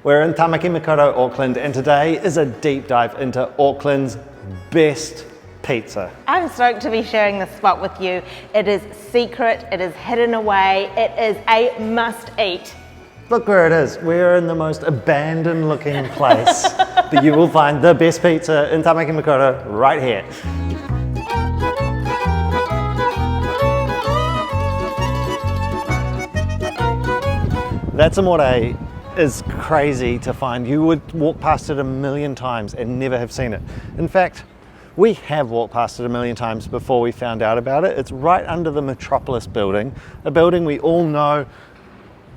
We're in Tāmaki Makaurau Auckland, and today is a deep dive into Auckland's best pizza. I'm stoked to be sharing this spot with you. It is secret, it is hidden away, it is a must-eat. Look where it is. We're in the most abandoned looking place that you will find the best pizza in Tāmaki Makaurau right here. That's Amore is crazy to find. You would walk past it a million times and never have seen it. In fact, we have walked past it a million times before we found out about it. It's right under the Metropolis building, a building we all know.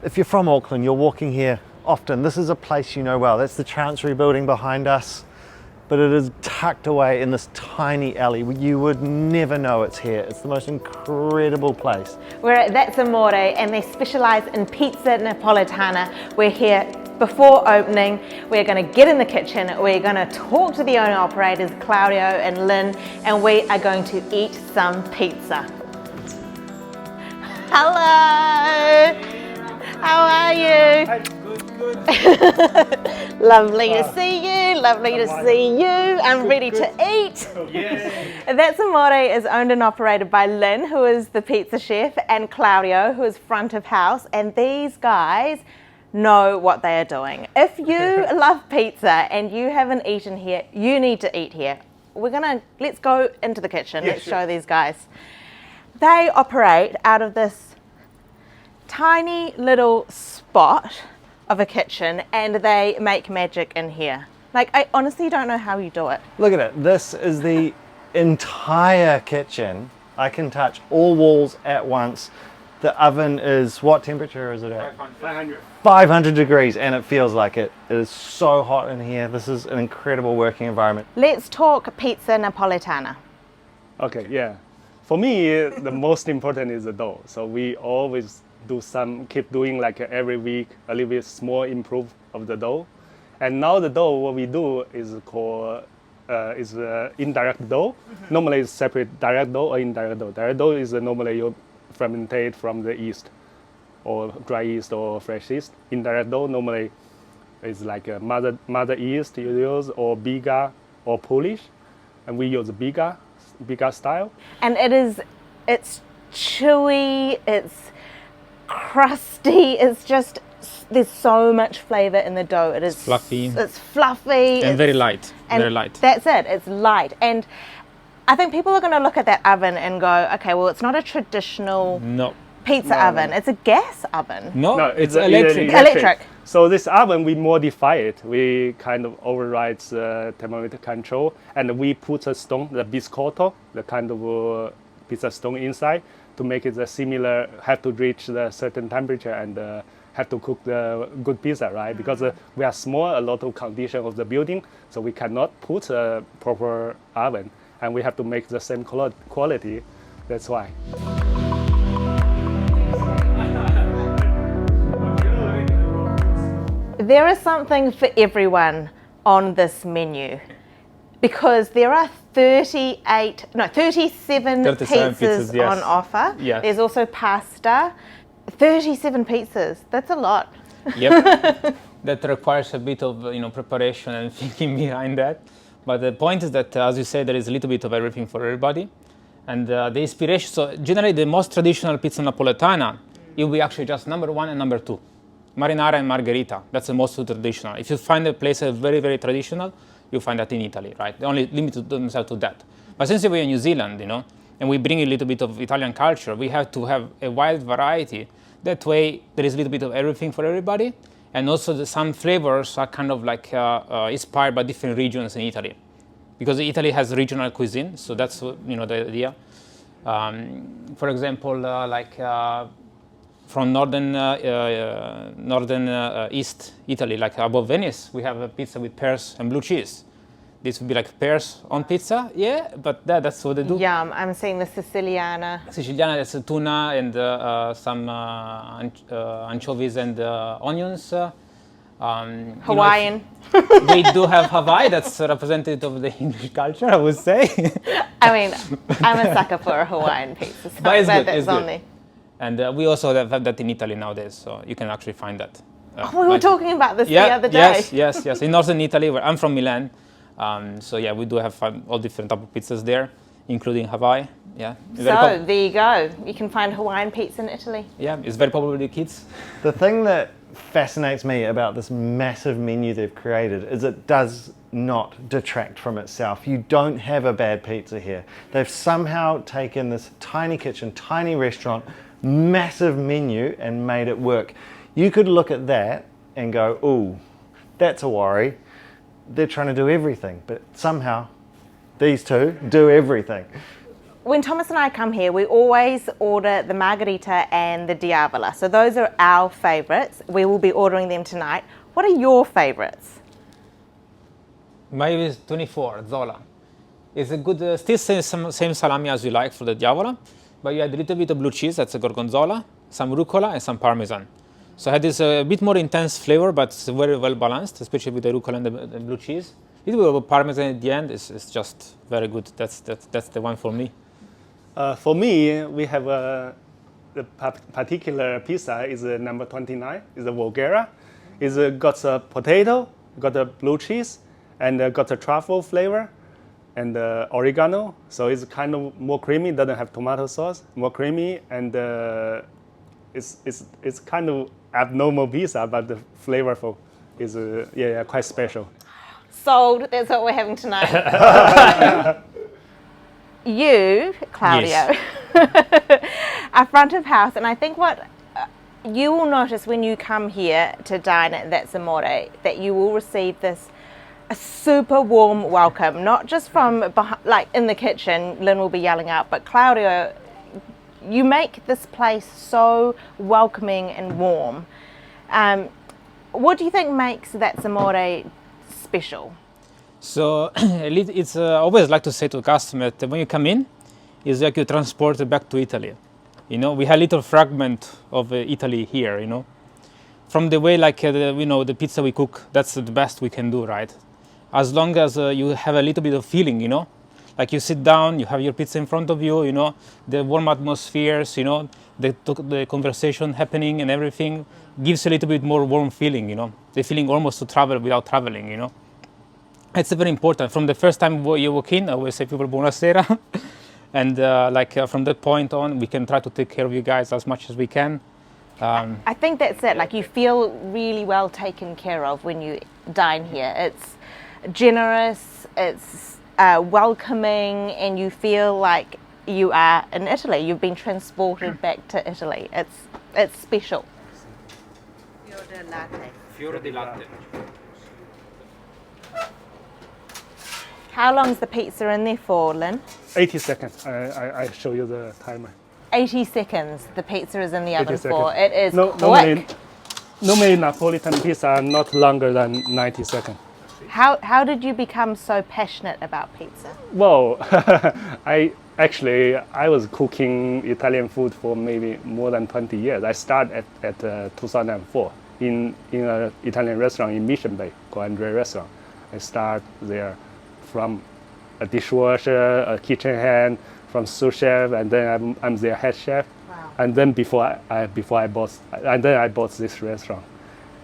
If you're from Auckland, you're walking here often. This is a place you know well. That's the Chancery building behind us, but it is tucked away in this tiny alley. You would never know it's here. It's the most incredible place. That's Amore, and they specialise in pizza Napoletana. We're here before opening. We're going to get in the kitchen. We're going to talk to the owner-operators, Claudio and Lynn, and we are going to eat some pizza. Hello! How are you? Hi, good. Lovely to see you, lovely to see you. I'm ready to eat. Yes. That's Amore is owned and operated by Lynn, who is the pizza chef, and Claudio, who is front of house. And these guys know what they are doing. If you love pizza and you haven't eaten here, you need to eat here. Let's go into the kitchen. Let's show these guys. They operate out of this tiny little spot of a kitchen, and they make magic in here. Like, I honestly don't know how you do it. Look at it. This is the entire kitchen. I can touch all walls at once. The oven is, what temperature is it at? 500. 500 degrees, and it feels like it. It is so hot in here. This is an incredible working environment. Let's talk pizza Napoletana. Okay, yeah. For me, the most important is the dough. So we always keep doing like every week, a little bit small improve of the dough. And now the dough, what we do is called indirect dough. Normally it's separate direct dough or indirect dough. Direct dough is normally you fermentate from the yeast, or dry yeast or fresh yeast. Indirect dough normally is like a mother yeast you use, or biga or Polish, and we use biga style. And it's chewy, it's crusty, it's just, there's so much flavor in the dough. It is fluffy. It's fluffy. And very light. Very light. That's it, it's light. And I think people are going to look at that oven and go, okay, well, it's not a traditional pizza oven. It's a gas oven. No, it's electric. Electric. So this oven, we modify it. We kind of override the thermometer control, and we put a stone, the biscotto, the kind of pizza stone inside, to make it similar, have to reach the certain temperature and have to cook the good pizza, right? Because we are small, a lot of condition of the building, so we cannot put a proper oven, and we have to make the same quality. That's why. There is something for everyone on this menu, because there are 37 pizzas yes. on offer. Yes. There's also pasta. 37 pizzas, that's a lot. Yep. That requires a bit of preparation and thinking behind that. But the point is that, as you say, there is a little bit of everything for everybody. And the inspiration, so generally the most traditional pizza Napoletana, it will be actually just number 1 and number 2. Marinara and Margherita, that's the most traditional. If you find a place that's very, very traditional, you find that in Italy, right? They only limit themselves to that. But since we're in New Zealand, and we bring a little bit of Italian culture, we have to have a wide variety. That way, there is a little bit of everything for everybody. And also some flavors are kind of like inspired by different regions in Italy. Because Italy has regional cuisine, so that's the idea. For example, from northern East Italy, like above Venice, we have a pizza with pears and blue cheese. This would be like pears on pizza, yeah, but that's what they do. Yum, I'm seeing the Siciliana. Siciliana, that's tuna and some anchovies and onions. Hawaiian. We do have Hawaii, that's a representative of the English culture, I would say. I mean, I'm a sucker for a Hawaiian pizza, so but it's good, that's it's on good. there. And we also have that in Italy nowadays, so you can actually find that. We were talking about this the other day. Yes. In northern Italy, where I'm from Milan. So yeah, we do have all different type of pizzas there, including Hawaii. Yeah. So there you go. You can find Hawaiian pizza in Italy. Yeah, it's very popular with the kids. The thing that fascinates me about this massive menu they've created is it does not detract from itself. You don't have a bad pizza here. They've somehow taken this tiny kitchen, tiny restaurant, massive menu and made it work. You could look at that and go, ooh, that's a worry. They're trying to do everything, but somehow these two do everything. When Thomas and I come here, we always order the Margherita and the Diavola. So those are our favourites. We will be ordering them tonight. What are your favourites? Maybe it's 24, Zola. It's a good, still same salami as you like for the Diavola, but you add a little bit of blue cheese, that's a gorgonzola, some rucola and some parmesan. So I had this a bit more intense flavor, but it's very well balanced, especially with the rucola and the blue cheese. A little bit of parmesan at the end is just very good. That's the one for me. For me, we have the particular pizza is number 29. Is a Voghera. It's got a potato, got a blue cheese, and got a truffle flavor, and oregano. So it's kind of more creamy. Doesn't have tomato sauce. More creamy, and it's kind of abnormal pizza, but the flavorful is quite special. Sold. That's what we're having tonight. You, Claudio, are front of house, and I think what you will notice when you come here to dine at That's Amore, that you will receive a super warm welcome, not just from like in the kitchen, Lynn will be yelling out, but Claudio, you make this place so welcoming and warm. What do you think makes That's Amore special? So it's always like to say to customers that when you come in, it's like you're transported back to Italy. You know, we have a little fragment of Italy here, you know. From the way like, the pizza we cook, that's the best we can do, right? As long as you have a little bit of feeling, you know. Like you sit down, you have your pizza in front of you, you know, the warm atmospheres, you know, the conversation happening and everything gives a little bit more warm feeling, you know. The feeling almost to travel without traveling, you know. It's very important. From the first time you walk in, I always say people buonasera. And from that point on, we can try to take care of you guys as much as we can. I think that's it. Like you feel really well taken care of when you dine here. It's generous, it's welcoming, and you feel like you are in Italy. You've been transported back to Italy. It's special. Fiore di latte. How long's the pizza in there for, Lynn? 80 seconds. I show you the timer. 80 seconds the pizza is in the oven 80 for. seconds. It is quick. Normally Napoletan pizza are not longer than 90 seconds. How did you become so passionate about pizza? Well, I was cooking Italian food for maybe more than 20 years. I started at 2004 in an Italian restaurant in Mission Bay, called Andre Restaurant. I started there from a dishwasher, a kitchen hand, from sous chef, and then I'm their head chef. Wow. And then I bought this restaurant.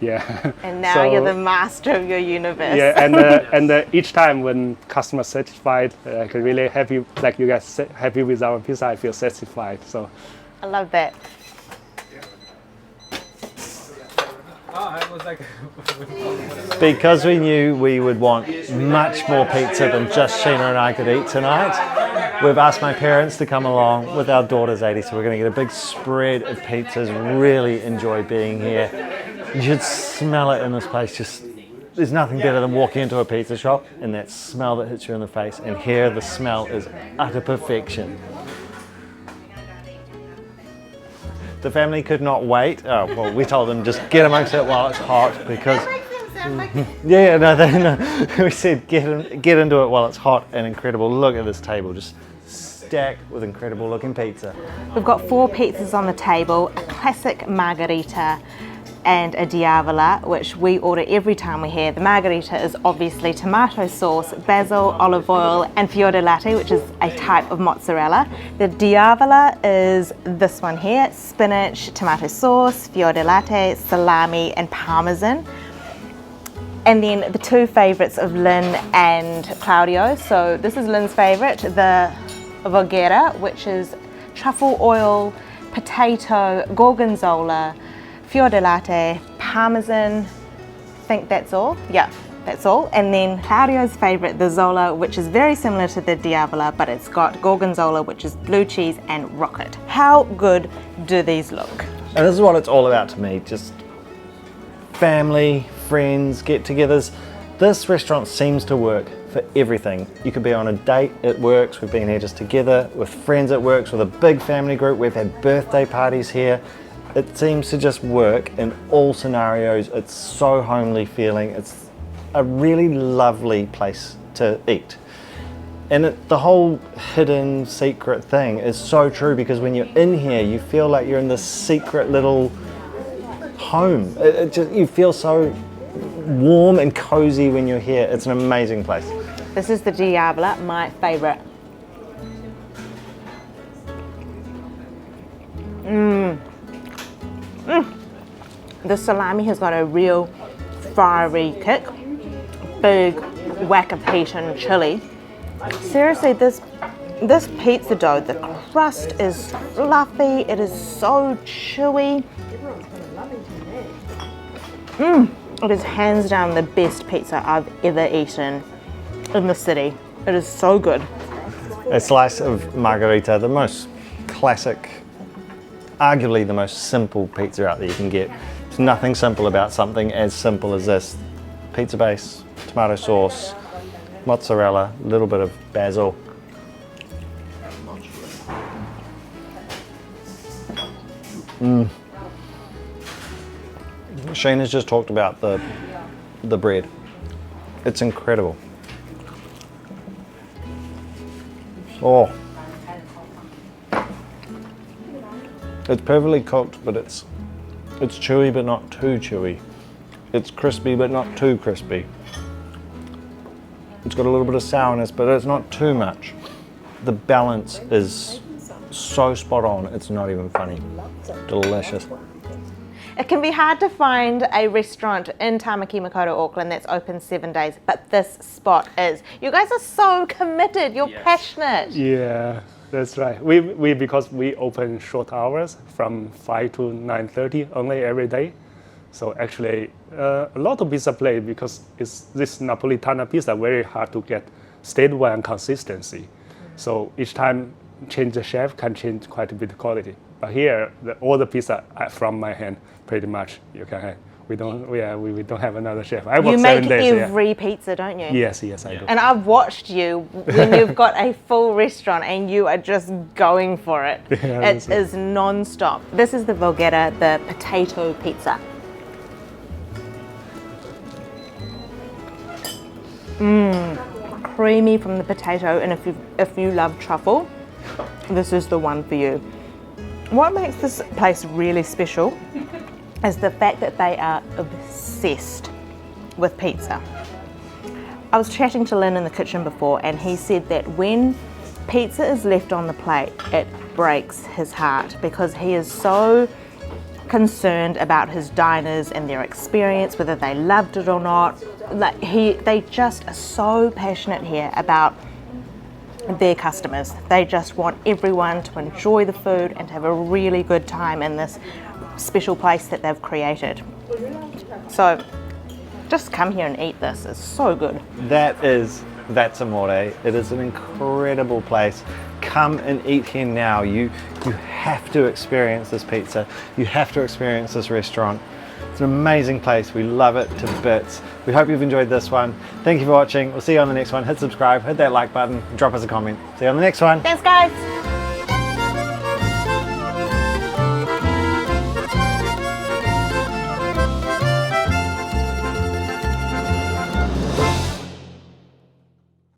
Yeah. And now you're the master of your universe. Yeah, and each time when customers satisfied, like really happy, like you guys happy with our pizza, I feel satisfied. So. I love that. Because we knew we would want much more pizza than just Sheena and I could eat tonight, we've asked my parents to come along with our daughter's 80, so we're going to get a big spread of pizzas. Really enjoy being here. You should smell it in this place. There's nothing better than walking into a pizza shop and that smell that hits you in the face, and here the smell is utter perfection. The family could not wait. Oh, well, we told them just get amongst it while it's hot because... we said get into it while it's hot and incredible. Look at this table, just stacked with incredible looking pizza. We've got 4 pizzas on the table, a classic Margherita, and a Diavola, which we order every time we're here. The Margherita is obviously tomato sauce, basil, olive oil, and fior di latte, which is a type of mozzarella. The Diavola is this one here: spinach, tomato sauce, fior di latte, salami, and parmesan. And then the two favourites of Lynn and Claudio. So this is Lynn's favourite, the Voghera, which is truffle oil, potato, gorgonzola, fior di latte, parmesan. I think that's all. Yeah, that's all. And then Claudio's favourite, the Zola, which is very similar to the Diavola, but it's got gorgonzola, which is blue cheese, and rocket. How good do these look? And this is what it's all about to me, just family, friends, get-togethers. This restaurant seems to work for everything. You could be on a date, it works. We've been here just together. With friends, it works. With a big family group, we've had birthday parties here. It seems to just work in all scenarios. It's so homely feeling. It's a really lovely place to eat. And the whole hidden secret thing is so true, because when you're in here, you feel like you're in this secret little home. You feel so warm and cozy when you're here. It's an amazing place. This is the Diavola, my favourite. The salami has got a real fiery kick, big whack of heat and chili. Seriously, this pizza dough, the crust is fluffy, it is so chewy. It is hands down the best pizza I've ever eaten in the city. It is so good. A slice of Margherita, the most classic, arguably the most simple pizza out there you can get. There's nothing simple about something as simple as this. Pizza base, tomato sauce, mozzarella, a little bit of basil. Sheena's just talked about the bread. It's incredible. Oh. It's perfectly cooked, but it's chewy but not too chewy. It's crispy but not too crispy. It's got a little bit of sourness, but it's not too much. The balance is so spot on, it's not even funny. Delicious. It can be hard to find a restaurant in Tāmaki Makaurau Auckland that's open 7 days, but this spot is. You guys are so committed, you're passionate. Yeah, that's right. We because we open short hours from 5 to 9:30 only every day. So actually a lot of pizza place, because this Napoletana pizza very hard to get statewide consistency. So each time change the chef can change quite a bit of quality. But here, all the pizza from my hand, pretty much you can have. We don't have another chef. I work 7 days. You make every pizza, don't you? Yes, I do. And I've watched you when you've got a full restaurant and you are just going for it. Yeah, it is non-stop. This is the Voghera, the potato pizza. Creamy from the potato, and if you love truffle, this is the one for you. What makes this place really special is the fact that they are obsessed with pizza. I was chatting to Lynn in the kitchen before, and he said that when pizza is left on the plate, it breaks his heart, because he is so concerned about his diners and their experience, whether they loved it or not. Like they just are so passionate here about their customers. They just want everyone to enjoy the food and to have a really good time in this special place that they've created. So just come here and eat this. It's so good. That's Amore. It is an incredible place. Come and eat here now. You have to experience this pizza. You have to experience this restaurant. It's an amazing place. We love it to bits. We hope you've enjoyed this one. Thank you for watching. We'll see you on the next one. Hit subscribe, hit that like button, drop us a comment. See you on the next one. Thanks, guys.